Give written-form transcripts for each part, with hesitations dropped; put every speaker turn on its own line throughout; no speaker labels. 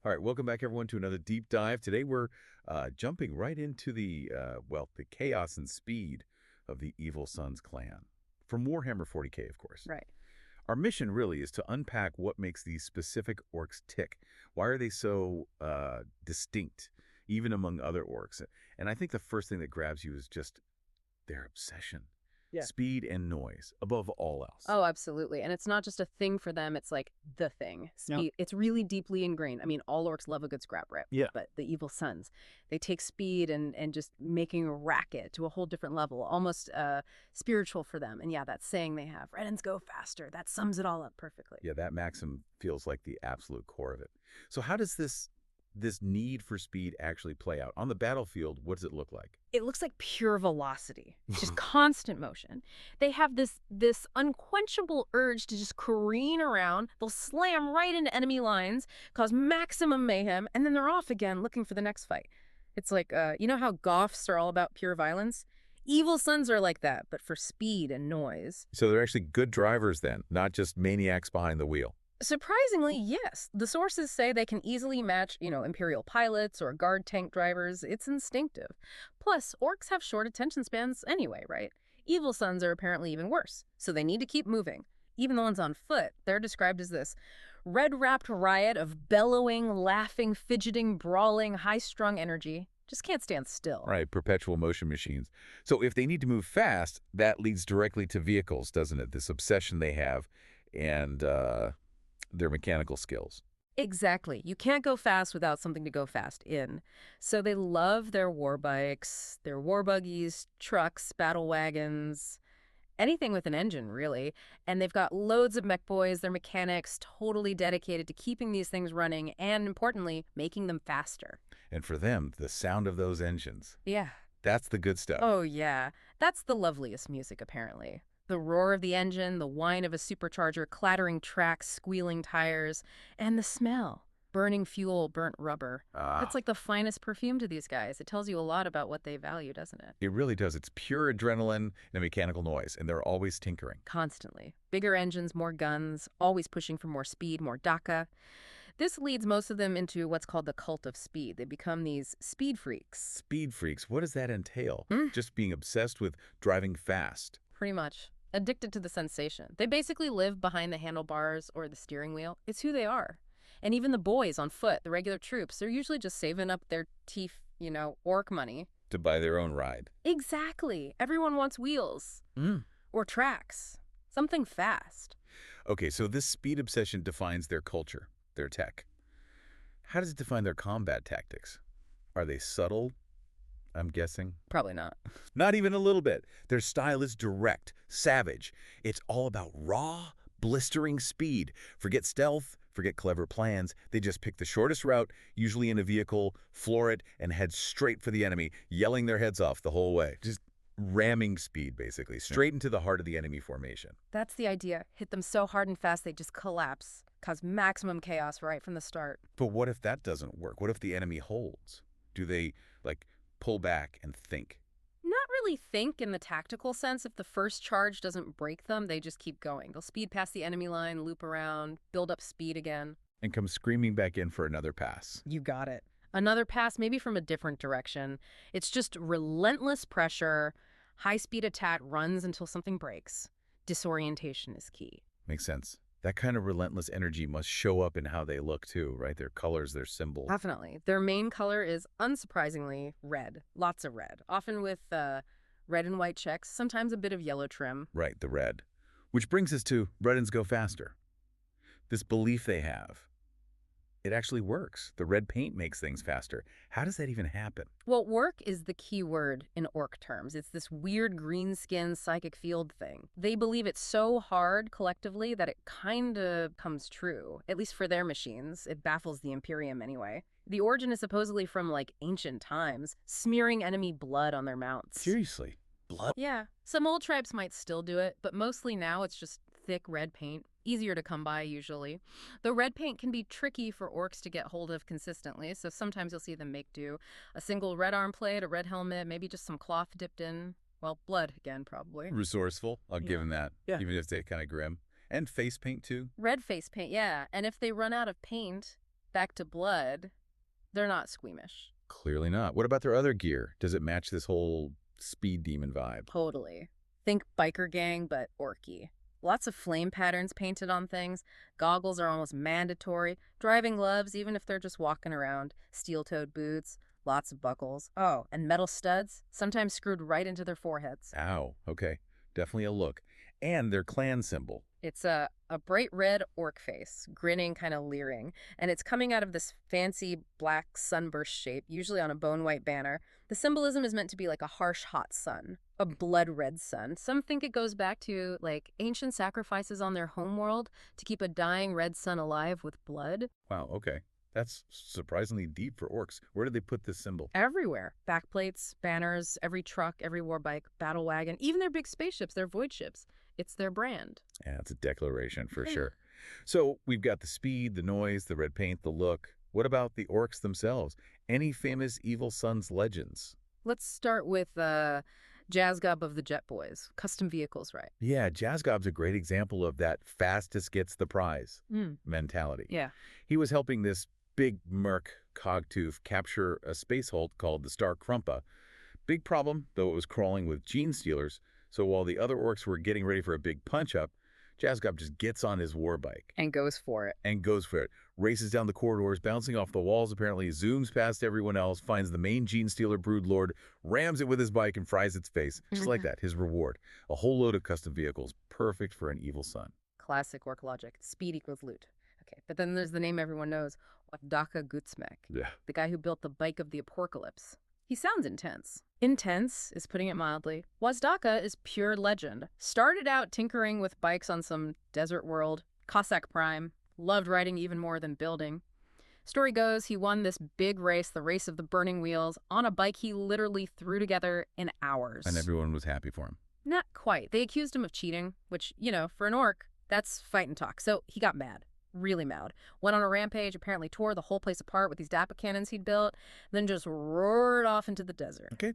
All right, welcome back everyone to another deep dive. Today we're jumping right into the chaos and speed of the Evil Sunz clan. From Warhammer 40k, of course.
Right.
Our mission really is to unpack what makes these specific orcs tick. Why are they so distinct, even among other orcs? And I think the first thing that grabs you is just their obsession.
Yeah.
Speed and noise, above all else.
Oh, absolutely. And it's not just a thing for them. It's like the thing. Speed.
Yep.
It's really deeply ingrained. I mean, all orcs love a good scrap rip.
Yeah.
But the Evil Sunz, they take speed and just making a racket to a whole different level, almost spiritual for them. And yeah, that saying they have, Redens go faster. That sums it all up perfectly.
Yeah, that maxim feels like the absolute core of it. So how does this need for speed actually play out? On the battlefield, what does it look like?
It looks like pure velocity, just constant motion. They have this unquenchable urge to just careen around. They'll slam right into enemy lines, cause maximum mayhem, and then they're off again looking for the next fight. It's like, you know how Goths are all about pure violence? Evil Sunz are like that, but for speed and noise.
So they're actually good drivers then, not just maniacs behind the wheel.
Surprisingly, yes. The sources say they can easily match, Imperial pilots or guard tank drivers. It's instinctive. Plus, orcs have short attention spans anyway, right? Evil Sunz are apparently even worse, so they need to keep moving. Even the ones on foot, they're described as this red-wrapped riot of bellowing, laughing, fidgeting, brawling, high-strung energy. Just can't stand still.
Right, perpetual motion machines. So if they need to move fast, that leads directly to vehicles, doesn't it? This obsession they have and their mechanical skills.
Exactly. You can't go fast without something to go fast in. So they love their war bikes, their war buggies, trucks, battle wagons, anything with an engine, really. And they've got loads of mech boys, their mechanics, totally dedicated to keeping these things running and, importantly, making them faster.
And for them, the sound of those engines.
Yeah.
That's the good stuff.
Oh, yeah. That's the loveliest music, apparently. The roar of the engine, the whine of a supercharger, clattering tracks, squealing tires, and the smell. Burning fuel, burnt rubber. That's like the finest perfume to these guys. It tells you a lot about what they value, doesn't it?
It really does. It's pure adrenaline and a mechanical noise, and they're always tinkering.
Constantly. Bigger engines, more guns, always pushing for more speed, more DACA. This leads most of them into what's called the cult of speed. They become these speed freaks.
Speed freaks, what does that entail? Just being obsessed with driving fast.
Pretty much. Addicted to the sensation. They basically live behind the handlebars or the steering wheel. It's who they are. And even the boys on foot, the regular troops, they're usually just saving up their teeth, orc money.
To buy their own ride.
Exactly. Everyone wants wheels. Or tracks. Something fast.
Okay, so this speed obsession defines their culture, their tech. How does it define their combat tactics? Are they subtle? I'm guessing.
Probably not.
Not even a little bit. Their style is direct, savage. It's all about raw, blistering speed. Forget stealth, forget clever plans. They just pick the shortest route, usually in a vehicle, floor it, and head straight for the enemy, yelling their heads off the whole way. Just ramming speed, basically, straight into the heart of the enemy formation.
That's the idea. Hit them so hard and fast they just collapse. Cause maximum chaos right from the start.
But what if that doesn't work? What if the enemy holds? Do they, pull back and think?
Not really think in the tactical sense. If the first charge doesn't break them, they just keep going. They'll speed past the enemy line, loop around, build up speed again.
And come screaming back in for another pass.
You got it. Another pass, maybe from a different direction. It's just relentless pressure, high-speed attack runs until something breaks. Disorientation is key.
Makes sense. That kind of relentless energy must show up in how they look, too, right? Their colors, their symbols.
Definitely. Their main color is, unsurprisingly, red. Lots of red. Often with red and white checks, sometimes a bit of yellow trim.
Right, the red. Which brings us to Redens go faster. This belief they have. It actually works. The red paint makes things faster. How does that even happen?
Well, work is the key word in orc terms. It's this weird green skin psychic field thing. They believe it's so hard collectively that it kind of comes true, at least for their machines. It baffles the Imperium anyway. The origin is supposedly from, ancient times, smearing enemy blood on their mounts.
Seriously? Blood?
Yeah. Some old tribes might still do it, but mostly now it's just thick red paint. Easier to come by, usually. The red paint can be tricky for orcs to get hold of consistently, so sometimes you'll see them make do. A single red arm plate, a red helmet, maybe just some cloth dipped in, blood again, probably.
Resourceful. I'll give them that.
Yeah.
Even if they're kind of grim. And face paint, too.
Red face paint, yeah. And if they run out of paint, back to blood, they're not squeamish.
Clearly not. What about their other gear? Does it match this whole speed demon vibe?
Totally. Think biker gang, but orky. Lots of flame patterns painted on things. Goggles are almost mandatory. Driving gloves, even if they're just walking around. Steel-toed boots. Lots of buckles. Oh, and metal studs, sometimes screwed right into their foreheads.
Ow. Okay. Definitely a look. And their clan symbol.
It's a bright red orc face, grinning, kind of leering, and it's coming out of this fancy black sunburst shape, usually on a bone-white banner. The symbolism is meant to be like a harsh, hot sun, a blood-red sun. Some think it goes back to, like, ancient sacrifices on their homeworld to keep a dying red sun alive with blood.
Wow, okay. That's surprisingly deep for orcs. Where did they put this symbol?
Everywhere. Backplates, banners, every truck, every war bike, battle wagon, even their big spaceships, their void ships. It's their brand.
Yeah, it's a declaration for sure. So we've got the speed, the noise, the red paint, the look. What about the orcs themselves? Any famous Evil Sunz legends?
Let's start with Jazgob of the Jet Boys. Custom vehicles, right?
Yeah, Jazgob's a great example of that fastest gets the prize mentality.
Yeah.
He was helping this big merc Cogtooth capture a space hulk called the Star Krumpa. Big problem, though it was crawling with gene stealers, so while the other orcs were getting ready for a big punch-up, Jazgob just gets on his war bike.
And goes for it.
Races down the corridors, bouncing off the walls apparently, zooms past everyone else, finds the main gene stealer brood lord, rams it with his bike and fries its face. Just like that, his reward. A whole load of custom vehicles, perfect for an evil son.
Classic orc logic. Speed equals loot. Okay, but then there's the name everyone knows, Wazdaka Gutsmek.
Yeah.
The guy who built the bike of the apocalypse. He sounds intense. Intense is putting it mildly. Wazdaka is pure legend. Started out tinkering with bikes on some desert world, Cossack Prime, loved riding even more than building. Story goes, he won this big race, the race of the burning wheels, on a bike he literally threw together in hours.
And everyone was happy for him.
Not quite. They accused him of cheating, which, you know, for an orc, that's fight and talk. So he got mad. Really mad. Went on a rampage, apparently tore the whole place apart with these Dappa cannons he'd built, then just roared off into the desert.
Okay.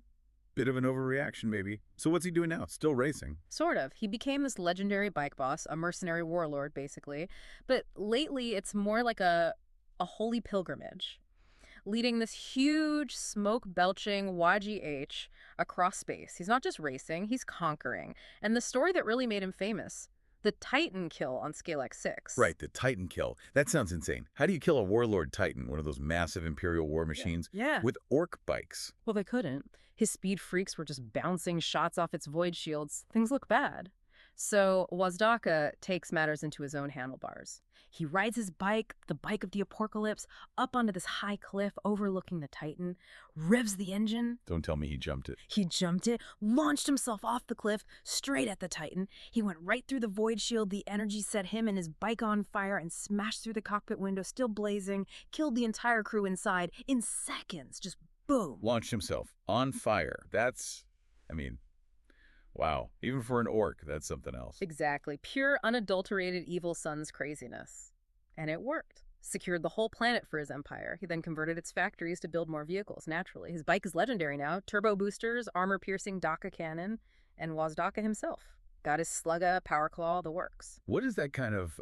Bit of an overreaction, maybe. So what's he doing now? Still racing?
Sort of. He became this legendary bike boss, a mercenary warlord, basically. But lately, it's more like a holy pilgrimage, leading this huge, smoke-belching YGH across space. He's not just racing, he's conquering. And the story that really made him famous, the Titan kill on Scalex 6.
Right, the Titan kill. That sounds insane. How do you kill a warlord Titan, one of those massive Imperial war machines, with orc bikes?
Well, they couldn't. His speed freaks were just bouncing shots off its void shields. Things look bad. So Wazdaka takes matters into his own handlebars. He rides his bike, the bike of the apocalypse, up onto this high cliff overlooking the Titan, revs the engine.
Don't tell me he jumped it.
He jumped it, launched himself off the cliff, straight at the Titan. He went right through the void shield. The energy set him and his bike on fire and smashed through the cockpit window, still blazing, killed the entire crew inside in seconds. Just boom.
Launched himself on fire. That's, wow. Even for an orc, that's something else.
Exactly. Pure, unadulterated Evil Sunz craziness. And it worked. Secured the whole planet for his empire. He then converted its factories to build more vehicles, naturally. His bike is legendary now. Turbo boosters, armor-piercing Daka cannon, and Wazdaka himself. Got his slugga, power claw, the works.
What is that kind of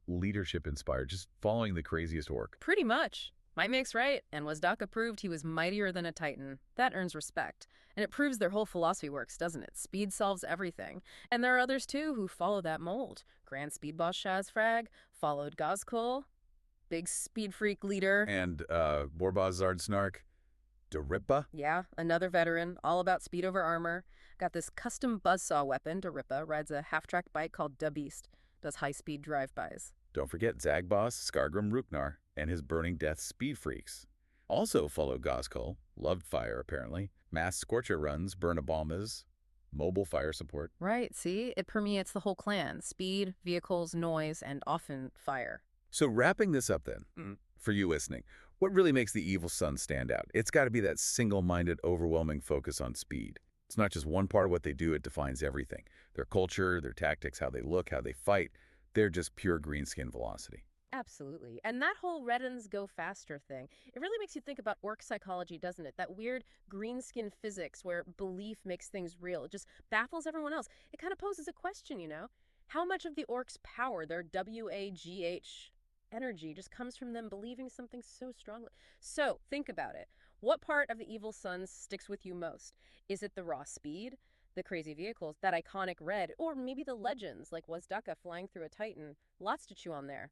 leadership inspired? Just following the craziest orc?
Pretty much. Might makes right, and Wazdaka proved he was mightier than a Titan. That earns respect. And it proves their whole philosophy works, doesn't it? Speed solves everything. And there are others, too, who follow that mold. Grand Speed Boss Shazfrag followed Gazkul, big speed freak leader.
And Borbaz Zardsnark, Darippa?
Yeah, another veteran, all about speed over armor. Got this custom buzzsaw weapon. Darippa rides a half-track bike called Beast. Does high-speed drive-bys.
Don't forget Zagboss, Skargrim Ruknar, and his Burning Death speed freaks. Also follow Gazkul, loved fire apparently, mass scorcher runs, burn-a-bombas, mobile fire support.
Right, see? It permeates the whole clan. Speed, vehicles, noise, and often fire.
So wrapping this up then, for you listening, what really makes the Evil Sunz stand out? It's got to be that single-minded, overwhelming focus on speed. It's not just one part of what they do, it defines everything. Their culture, their tactics, how they look, how they fight. They're just pure greenskin velocity.
Absolutely. And that whole Reddens go faster thing, it really makes you think about orc psychology, doesn't it? That weird greenskin physics where belief makes things real. It just baffles everyone else. It kind of poses a question, you know? How much of the orcs' power, their WAGH energy just comes from them believing something so strongly. So, think about it. What part of the Evil Sunz sticks with you most? Is it the raw speed, the crazy vehicles, that iconic red, or maybe the legends like Wazdaka flying through a Titan? Lots to chew on there.